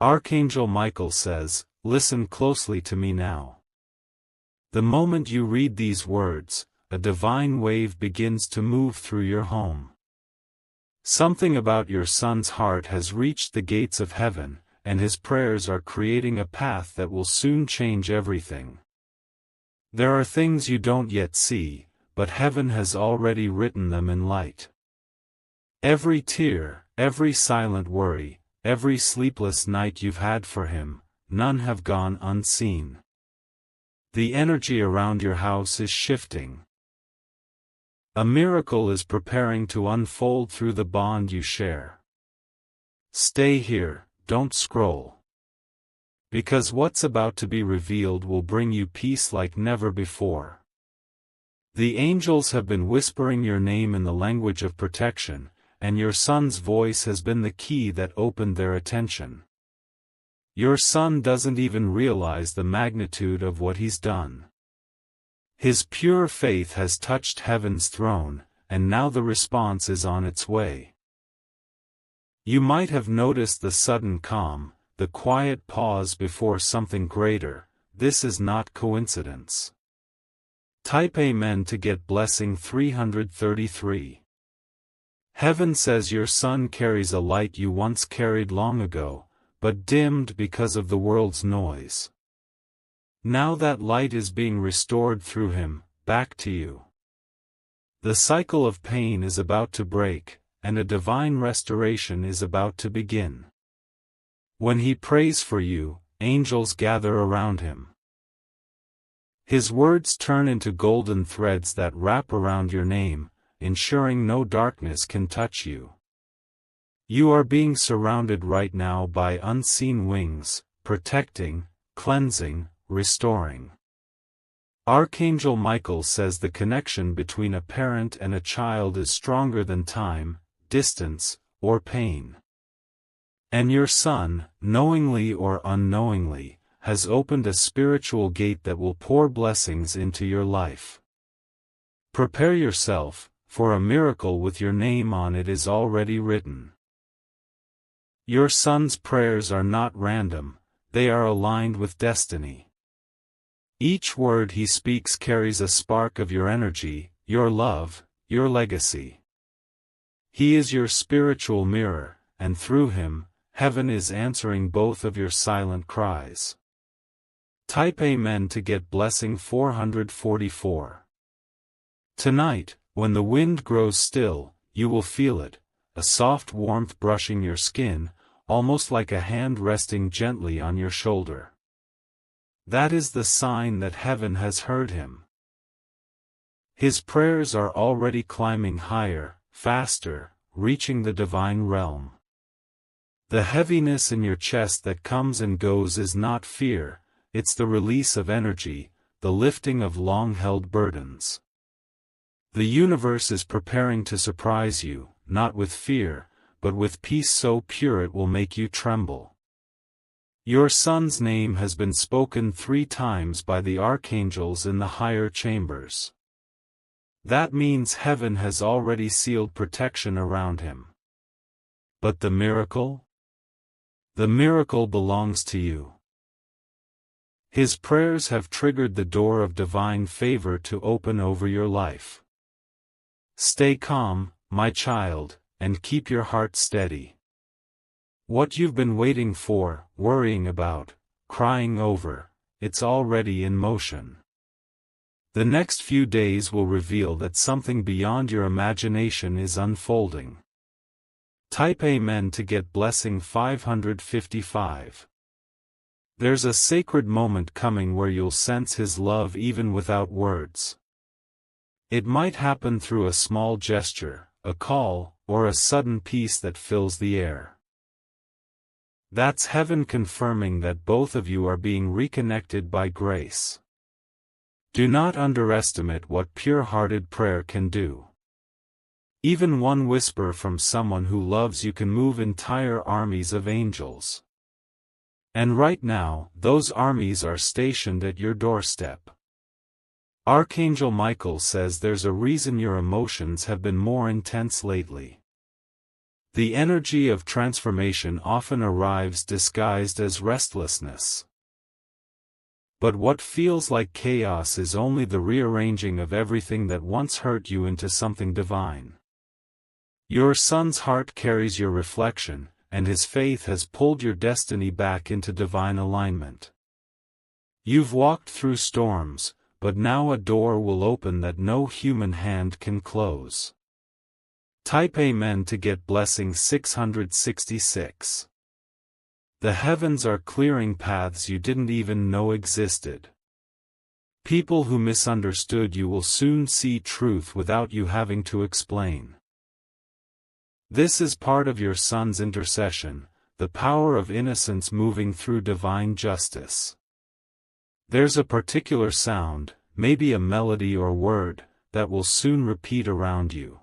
Archangel Michael says, listen closely to me now. The moment you read these words, a divine wave begins to move through your home. Something about your son's heart has reached the gates of heaven, and his prayers are creating a path that will soon change everything. There are things you don't yet see, but heaven has already written them in light. Every tear, every silent worry, every sleepless night you've had for him, none have gone unseen. The energy around your house is shifting. A miracle is preparing to unfold through the bond you share. Stay here, don't scroll. Because what's about to be revealed will bring you peace like never before. The angels have been whispering your name in the language of protection, and your son's voice has been the key that opened their attention. Your son doesn't even realize the magnitude of what he's done. His pure faith has touched heaven's throne, and now the response is on its way. You might have noticed the sudden calm, the quiet pause before something greater. This is not coincidence. Type Amen to get blessing 333. Heaven says your son carries a light you once carried long ago, but dimmed because of the world's noise. Now that light is being restored through him, back to you. The cycle of pain is about to break, and a divine restoration is about to begin. When he prays for you, angels gather around him. His words turn into golden threads that wrap around your name, ensuring no darkness can touch you. You are being surrounded right now by unseen wings, protecting, cleansing, restoring. Archangel Michael says the connection between a parent and a child is stronger than time, distance, or pain. And your son, knowingly or unknowingly, has opened a spiritual gate that will pour blessings into your life. Prepare yourself, for a miracle with your name on it is already written. Your son's prayers are not random, they are aligned with destiny. Each word he speaks carries a spark of your energy, your love, your legacy. He is your spiritual mirror, and through him, heaven is answering both of your silent cries. Type Amen to get blessing 444. Tonight, when the wind grows still, you will feel it, a soft warmth brushing your skin, almost like a hand resting gently on your shoulder. That is the sign that heaven has heard him. His prayers are already climbing higher, faster, reaching the divine realm. The heaviness in your chest that comes and goes is not fear, it's the release of energy, the lifting of long-held burdens. The universe is preparing to surprise you, not with fear, but with peace so pure it will make you tremble. Your son's name has been spoken 3 times by the archangels in the higher chambers. That means heaven has already sealed protection around him. But the miracle? The miracle belongs to you. His prayers have triggered the door of divine favor to open over your life. Stay calm, my child, and keep your heart steady. What you've been waiting for, worrying about, crying over, it's already in motion. The next few days will reveal that something beyond your imagination is unfolding. Type Amen to get blessing 555. There's a sacred moment coming where you'll sense his love even without words. It might happen through a small gesture, a call, or a sudden peace that fills the air. That's heaven confirming that both of you are being reconnected by grace. Do not underestimate what pure-hearted prayer can do. Even one whisper from someone who loves you can move entire armies of angels. And right now, those armies are stationed at your doorstep. Archangel Michael says there's a reason your emotions have been more intense lately. The energy of transformation often arrives disguised as restlessness. But what feels like chaos is only the rearranging of everything that once hurt you into something divine. Your son's heart carries your reflection, and his faith has pulled your destiny back into divine alignment. You've walked through storms, but now a door will open that no human hand can close. Type Amen to get blessing 666. The heavens are clearing paths you didn't even know existed. People who misunderstood you will soon see truth without you having to explain. This is part of your son's intercession, the power of innocence moving through divine justice. There's a particular sound, maybe a melody or word, that will soon repeat around you.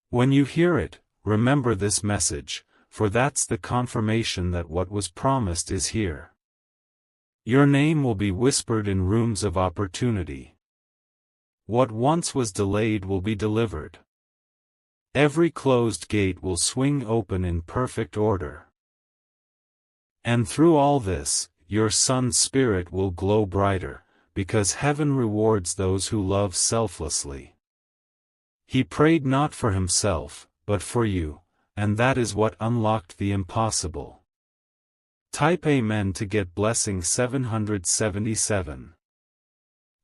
When you hear it, remember this message, for that's the confirmation that what was promised is here. Your name will be whispered in rooms of opportunity. What once was delayed will be delivered. Every closed gate will swing open in perfect order. And through all this, your son's spirit will glow brighter, because heaven rewards those who love selflessly. He prayed not for himself, but for you, and that is what unlocked the impossible. Type Amen to get blessing 777.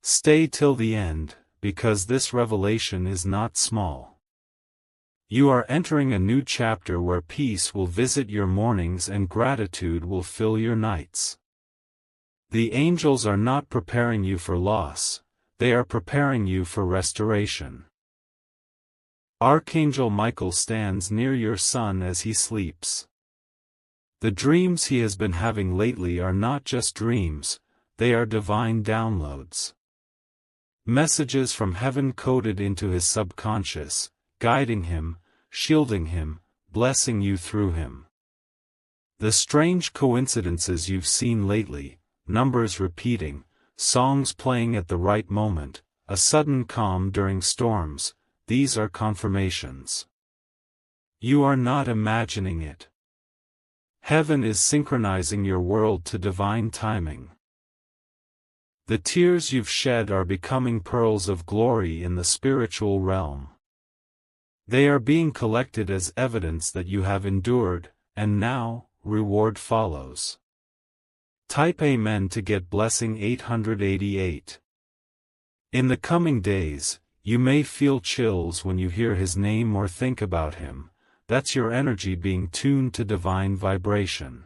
Stay till the end, because this revelation is not small. You are entering a new chapter where peace will visit your mornings and gratitude will fill your nights. The angels are not preparing you for loss, they are preparing you for restoration. Archangel Michael stands near your son as he sleeps. The dreams he has been having lately are not just dreams, they are divine downloads. Messages from heaven coded into his subconscious, guiding him, shielding him, blessing you through him. The strange coincidences you've seen lately, numbers repeating, songs playing at the right moment, a sudden calm during storms, these are confirmations. You are not imagining it. Heaven is synchronizing your world to divine timing. The tears you've shed are becoming pearls of glory in the spiritual realm. They are being collected as evidence that you have endured, and now, reward follows. Type Amen to get blessing 888. In the coming days, you may feel chills when you hear his name or think about him. That's your energy being tuned to divine vibration.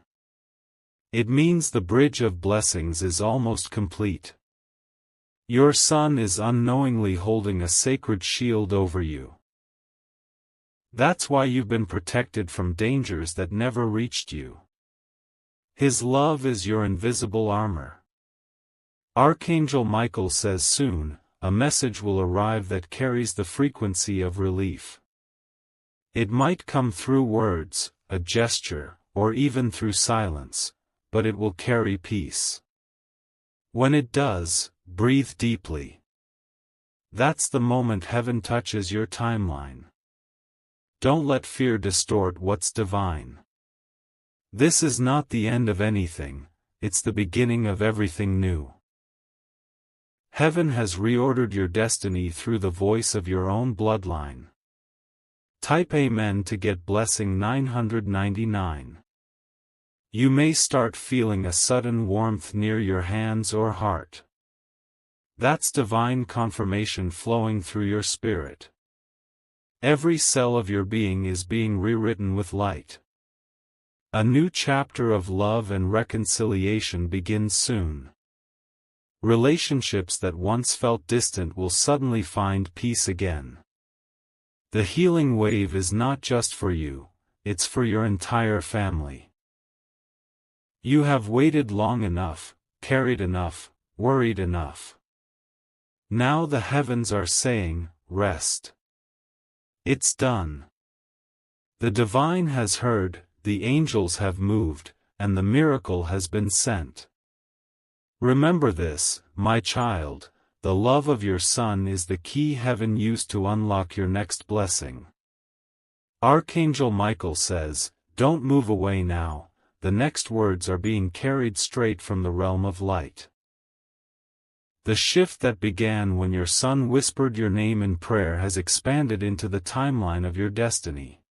It means the bridge of blessings is almost complete. Your son is unknowingly holding a sacred shield over you. That's why you've been protected from dangers that never reached you. His love is your invisible armor. Archangel Michael says soon, a message will arrive that carries the frequency of relief. It might come through words, a gesture, or even through silence, but it will carry peace. When it does, breathe deeply. That's the moment heaven touches your timeline. Don't let fear distort what's divine. This is not the end of anything, it's the beginning of everything new. Heaven has reordered your destiny through the voice of your own bloodline. Type Amen to get blessing 999. You may start feeling a sudden warmth near your hands or heart. That's divine confirmation flowing through your spirit. Every cell of your being is being rewritten with light. A new chapter of love and reconciliation begins soon. Relationships that once felt distant will suddenly find peace again. The healing wave is not just for you, it's for your entire family. You have waited long enough, carried enough, worried enough. Now the heavens are saying, rest. It's done. The divine has heard, the angels have moved, and the miracle has been sent. Remember this, my child, the love of your son is the key heaven used to unlock your next blessing. Archangel Michael says, "Don't move away now, the next words are being carried straight from the realm of light." The shift that began when your son whispered your name in prayer has expanded into the timeline of your destiny.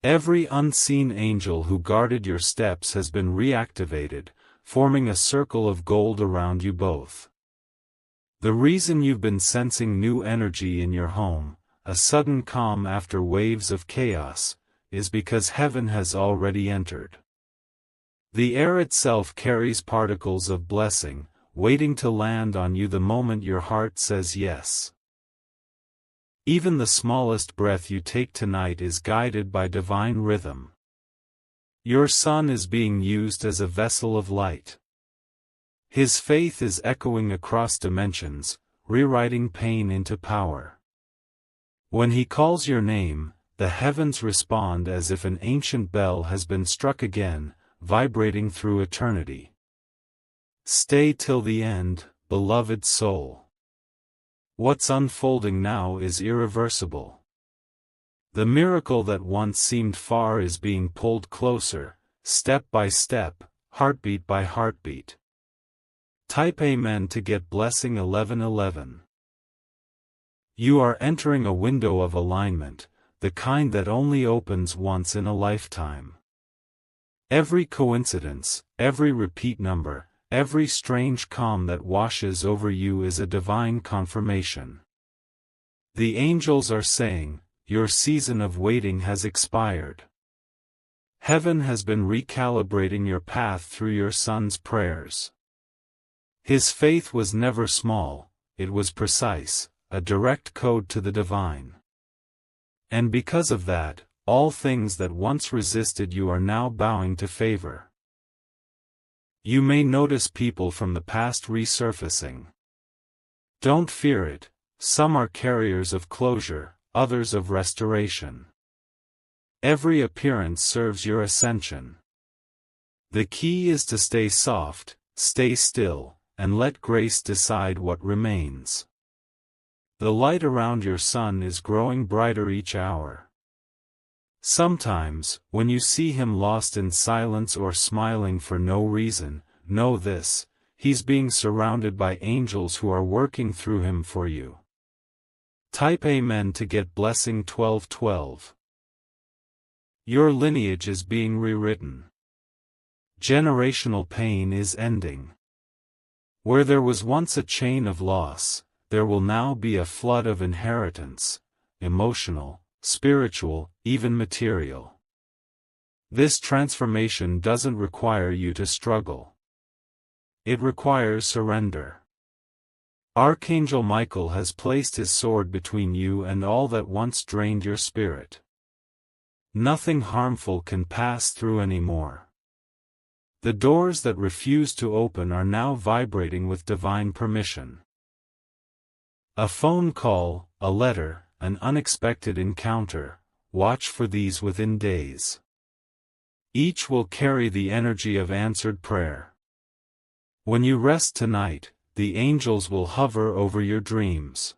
Every unseen angel who guarded your steps has been reactivated, forming a circle of gold around you both. The reason you've been sensing new energy in your home, a sudden calm after waves of chaos, is because heaven has already entered. The air itself carries particles of blessing, waiting to land on you the moment your heart says yes. Even the smallest breath you take tonight is guided by divine rhythm. Your son is being used as a vessel of light. His faith is echoing across dimensions, rewriting pain into power. When he calls your name, the heavens respond as if an ancient bell has been struck again, vibrating through eternity. Stay till the end, beloved soul. What's unfolding now is irreversible. The miracle that once seemed far is being pulled closer, step by step, heartbeat by heartbeat. Type Amen to get blessing 1111. You are entering a window of alignment, the kind that only opens once in a lifetime. Every coincidence, every repeat number, every strange calm that washes over you is a divine confirmation. The angels are saying, your season of waiting has expired. Heaven has been recalibrating your path through your son's prayers. His faith was never small, it was precise, a direct code to the divine. And because of that, all things that once resisted you are now bowing to favor. You may notice people from the past resurfacing. Don't fear it, some are carriers of closure, others of restoration. Every appearance serves your ascension. The key is to stay soft, stay still, and let grace decide what remains. The light around your son is growing brighter each hour. Sometimes, when you see him lost in silence or smiling for no reason, know this: he's being surrounded by angels who are working through him for you. Type Amen to get blessing 1212. Your lineage is being rewritten. Generational pain is ending. Where there was once a chain of loss, there will now be a flood of inheritance, emotional, spiritual, even material. This transformation doesn't require you to struggle. It requires surrender. Archangel Michael has placed his sword between you and all that once drained your spirit. Nothing harmful can pass through anymore. The doors that refuse to open are now vibrating with divine permission. A phone call, a letter, an unexpected encounter, watch for these within days. Each will carry the energy of answered prayer. When you rest tonight, the angels will hover over your dreams.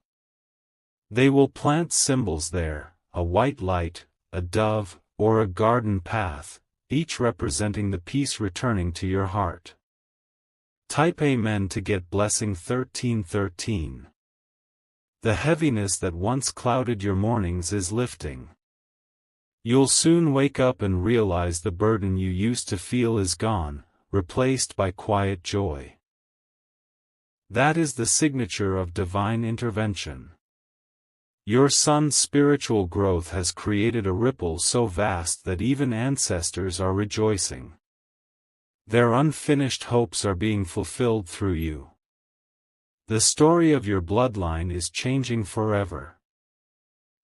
They will plant symbols there, a white light, a dove, or a garden path, each representing the peace returning to your heart. Type Amen to get blessing 1313. The heaviness that once clouded your mornings is lifting. You'll soon wake up and realize the burden you used to feel is gone, replaced by quiet joy. That is the signature of divine intervention. Your son's spiritual growth has created a ripple so vast that even ancestors are rejoicing. Their unfinished hopes are being fulfilled through you. The story of your bloodline is changing forever.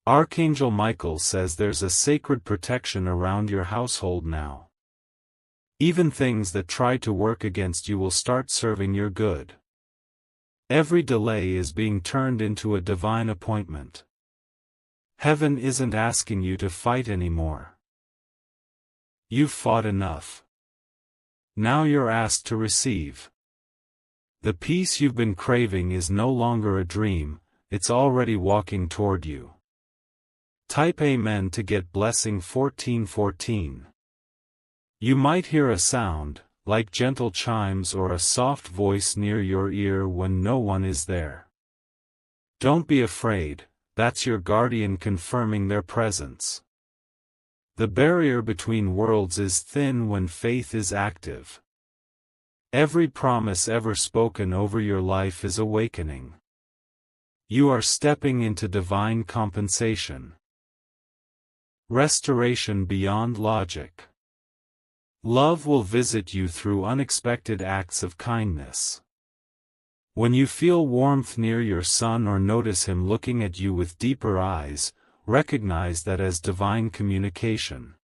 Archangel Michael says there's a sacred protection around your household now. Even things that try to work against you will start serving your good. Every delay is being turned into a divine appointment. Heaven isn't asking you to fight anymore. You've fought enough. Now you're asked to receive. The peace you've been craving is no longer a dream, it's already walking toward you. Type Amen to get blessing 1414. You might hear a sound, like gentle chimes or a soft voice near your ear when no one is there. Don't be afraid, that's your guardian confirming their presence. The barrier between worlds is thin when faith is active. Every promise ever spoken over your life is awakening. You are stepping into divine compensation. Restoration beyond logic. Love will visit you through unexpected acts of kindness. When you feel warmth near your son or notice him looking at you with deeper eyes, recognize that as divine communication.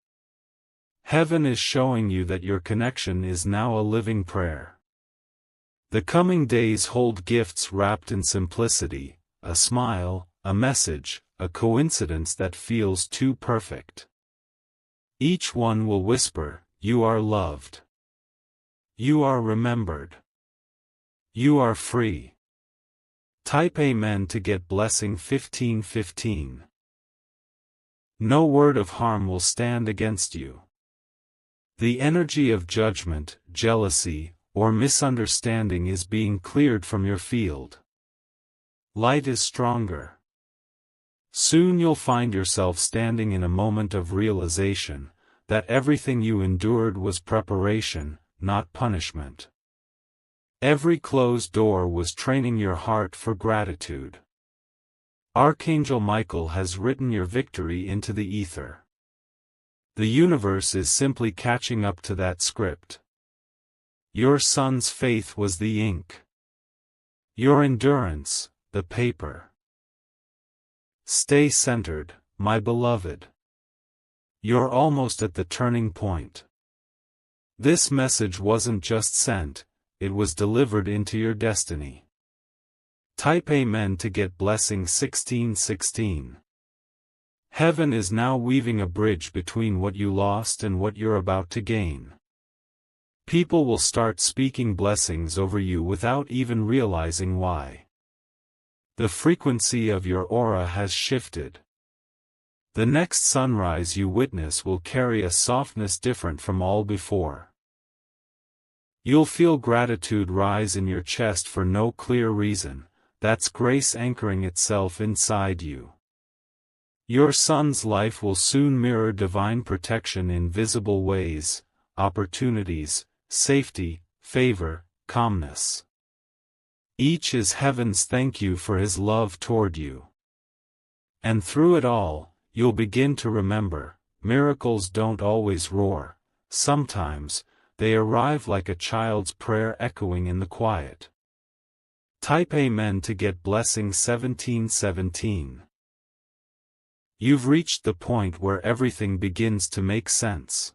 Heaven is showing you that your connection is now a living prayer. The coming days hold gifts wrapped in simplicity, a smile, a message, a coincidence that feels too perfect. Each one will whisper, "You are loved. You are remembered. You are free." Type Amen to get blessing 1515. No word of harm will stand against you. The energy of judgment, jealousy, or misunderstanding is being cleared from your field. Light is stronger. Soon you'll find yourself standing in a moment of realization that everything you endured was preparation, not punishment. Every closed door was training your heart for gratitude. Archangel Michael has written your victory into the ether. The universe is simply catching up to that script. Your son's faith was the ink. Your endurance, the paper. Stay centered, my beloved. You're almost at the turning point. This message wasn't just sent, it was delivered into your destiny. Type Amen to get blessing 1616. Heaven is now weaving a bridge between what you lost and what you're about to gain. People will start speaking blessings over you without even realizing why. The frequency of your aura has shifted. The next sunrise you witness will carry a softness different from all before. You'll feel gratitude rise in your chest for no clear reason. That's grace anchoring itself inside you. Your son's life will soon mirror divine protection in visible ways, opportunities, safety, favor, calmness. Each is heaven's thank you for his love toward you. And through it all, you'll begin to remember, miracles don't always roar, sometimes, they arrive like a child's prayer echoing in the quiet. Type Amen to get blessing 1717. You've reached the point where everything begins to make sense.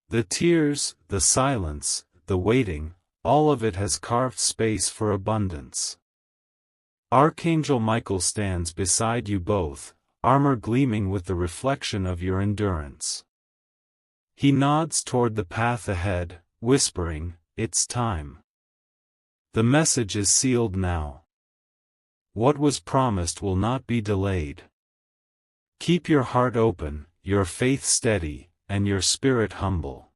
The tears, the silence, the waiting, all of it has carved space for abundance. Archangel Michael stands beside you both, armor gleaming with the reflection of your endurance. He nods toward the path ahead, whispering, "It's time." The message is sealed now. What was promised will not be delayed. Keep your heart open, your faith steady, and your spirit humble.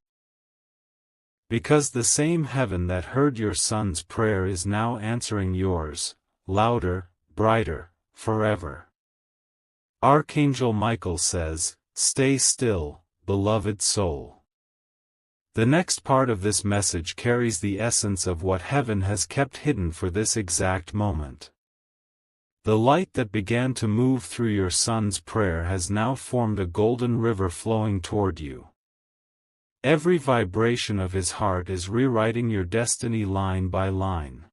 Because the same heaven that heard your son's prayer is now answering yours, louder, brighter, forever. Archangel Michael says, "Stay still, beloved soul." The next part of this message carries the essence of what heaven has kept hidden for this exact moment. The light that began to move through your son's prayer has now formed a golden river flowing toward you. Every vibration of his heart is rewriting your destiny line by line.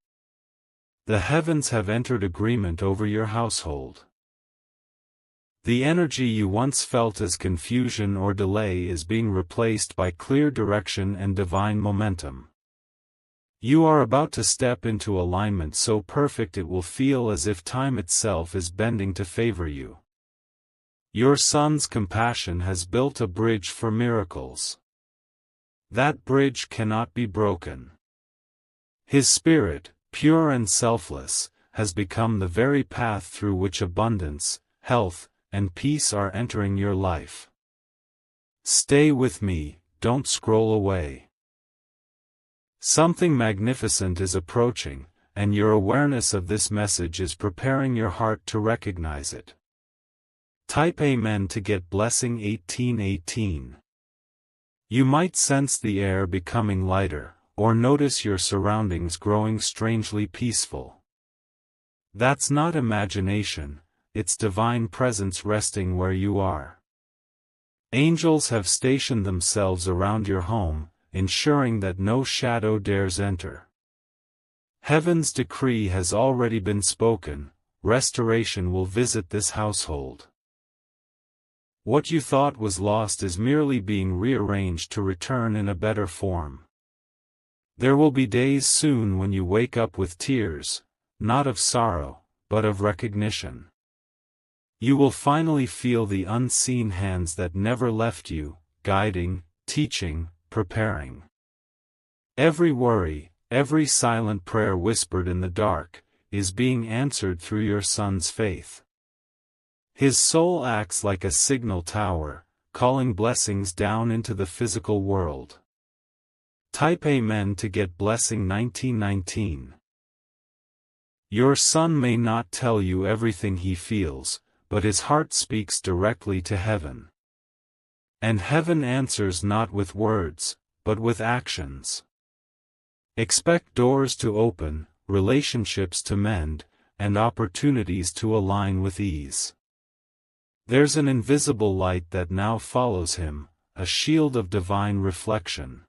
The heavens have entered agreement over your household. The energy you once felt as confusion or delay is being replaced by clear direction and divine momentum. You are about to step into alignment so perfect it will feel as if time itself is bending to favor you. Your son's compassion has built a bridge for miracles. That bridge cannot be broken. His spirit, pure and selfless, has become the very path through which abundance, health, and peace are entering your life. Stay with me, don't scroll away. Something magnificent is approaching, and your awareness of this message is preparing your heart to recognize it. Type Amen to get blessing 1818. You might sense the air becoming lighter, or notice your surroundings growing strangely peaceful. That's not imagination, it's divine presence resting where you are. Angels have stationed themselves around your home, ensuring that no shadow dares enter. Heaven's decree has already been spoken, restoration will visit this household. What you thought was lost is merely being rearranged to return in a better form. There will be days soon when you wake up with tears, not of sorrow, but of recognition. You will finally feel the unseen hands that never left you, guiding, teaching, preparing. Every worry, every silent prayer whispered in the dark, is being answered through your son's faith. His soul acts like a signal tower, calling blessings down into the physical world. Type Amen to get blessing 1919. Your son may not tell you everything he feels, but his heart speaks directly to heaven. And heaven answers not with words, but with actions. Expect doors to open, relationships to mend, and opportunities to align with ease. There's an invisible light that now follows him, a shield of divine reflection.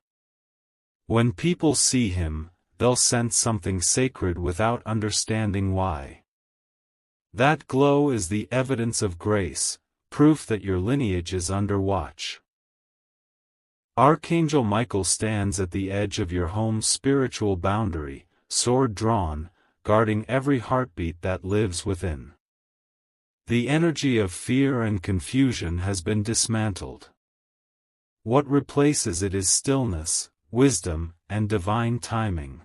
When people see him, they'll sense something sacred without understanding why. That glow is the evidence of grace, proof that your lineage is under watch. Archangel Michael stands at the edge of your home's spiritual boundary, sword drawn, guarding every heartbeat that lives within. The energy of fear and confusion has been dismantled. What replaces it is stillness, wisdom, and divine timing.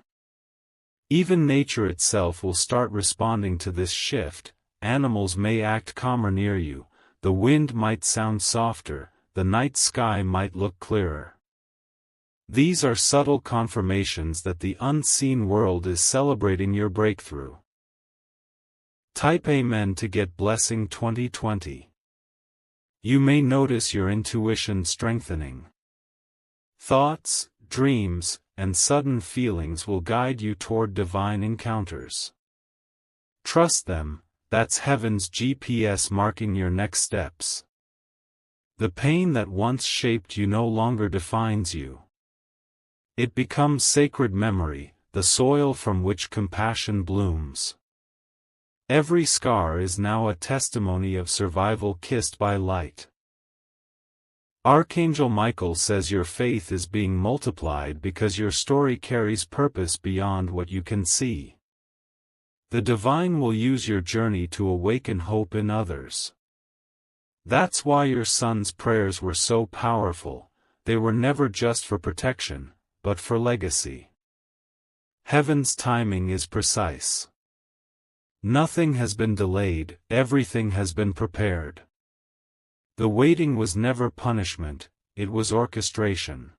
Even nature itself will start responding to this shift. Animals may act calmer near you, the wind might sound softer, the night sky might look clearer. These are subtle confirmations that the unseen world is celebrating your breakthrough. Type Amen to get blessing 2020. You may notice your intuition strengthening. Thoughts, dreams, and sudden feelings will guide you toward divine encounters. Trust them, that's heaven's GPS marking your next steps. The pain that once shaped you no longer defines you. It becomes sacred memory, the soil from which compassion blooms. Every scar is now a testimony of survival kissed by light. Archangel Michael says your faith is being multiplied because your story carries purpose beyond what you can see. The divine will use your journey to awaken hope in others. That's why your son's prayers were so powerful. They were never just for protection, but for legacy. Heaven's timing is precise. Nothing has been delayed, everything has been prepared. The waiting was never punishment, it was orchestration.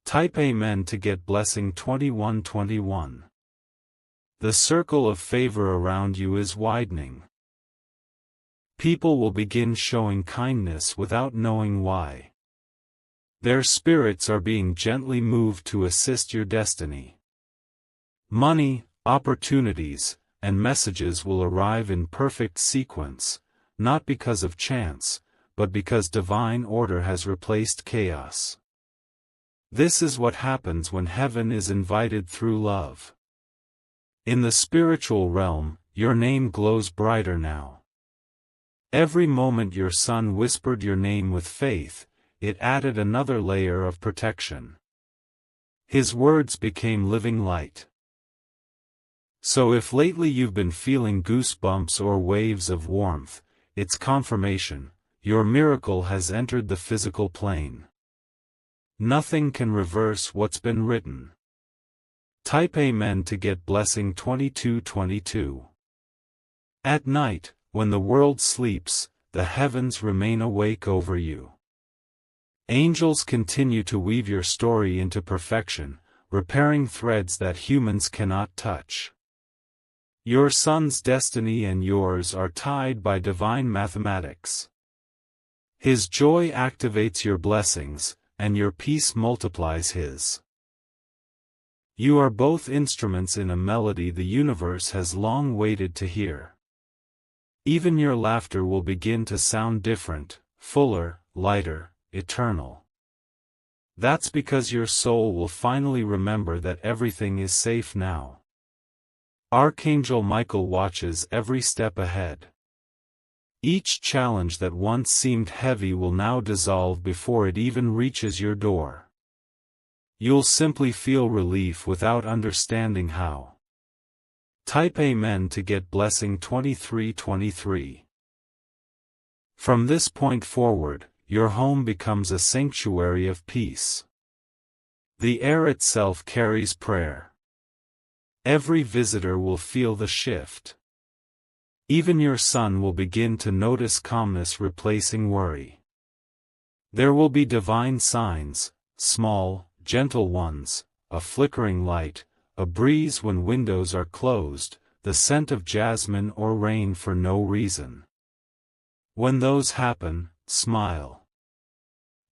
Type Amen to get blessing 2121. The circle of favor around you is widening. People will begin showing kindness without knowing why. Their spirits are being gently moved to assist your destiny. Money, opportunities, and messages will arrive in perfect sequence, not because of chance, but because divine order has replaced chaos. This is what happens when heaven is invited through love. In the spiritual realm, your name glows brighter now. Every moment your son whispered your name with faith, it added another layer of protection. His words became living light. So if lately you've been feeling goosebumps or waves of warmth, it's confirmation, your miracle has entered the physical plane. Nothing can reverse what's been written. Type Amen to get blessing 2222. At night, when the world sleeps, the heavens remain awake over you. Angels continue to weave your story into perfection, repairing threads that humans cannot touch. Your son's destiny and yours are tied by divine mathematics. His joy activates your blessings, and your peace multiplies his. You are both instruments in a melody the universe has long waited to hear. Even your laughter will begin to sound different, fuller, lighter, eternal. That's because your soul will finally remember that everything is safe now. Archangel Michael watches every step ahead. Each challenge that once seemed heavy will now dissolve before it even reaches your door. You'll simply feel relief without understanding how. Type Amen to get blessing 2323. From this point forward, your home becomes a sanctuary of peace. The air itself carries prayer. Every visitor will feel the shift. Even your son will begin to notice calmness replacing worry. There will be divine signs, small, gentle ones, a flickering light, a breeze when windows are closed, the scent of jasmine or rain for no reason. When those happen, smile.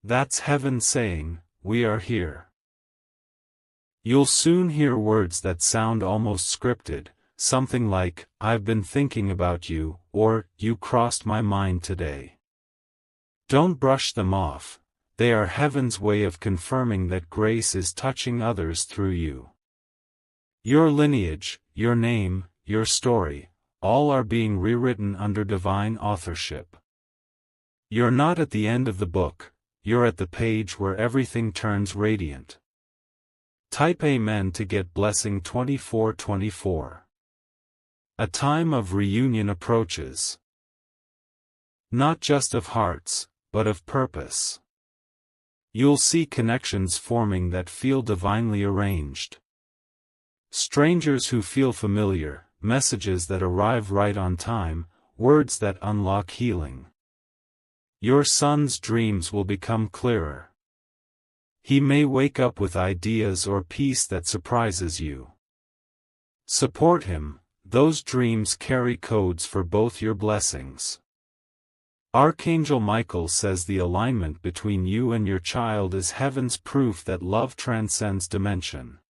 That's heaven saying, "We are here." You'll soon hear words that sound almost scripted, something like, "I've been thinking about you," or, "You crossed my mind today." Don't brush them off. They are heaven's way of confirming that grace is touching others through you. Your lineage, your name, your story, all are being rewritten under divine authorship. You're not at the end of the book, you're at the page where everything turns radiant. Type Amen to get blessing 2424. A time of reunion approaches. Not just of hearts, but of purpose. You'll see connections forming that feel divinely arranged. Strangers who feel familiar, messages that arrive right on time, words that unlock healing. Your son's dreams will become clearer. He may wake up with ideas or peace that surprises you. Support him, those dreams carry codes for both your blessings. Archangel Michael says the alignment between you and your child is heaven's proof that love transcends dimension.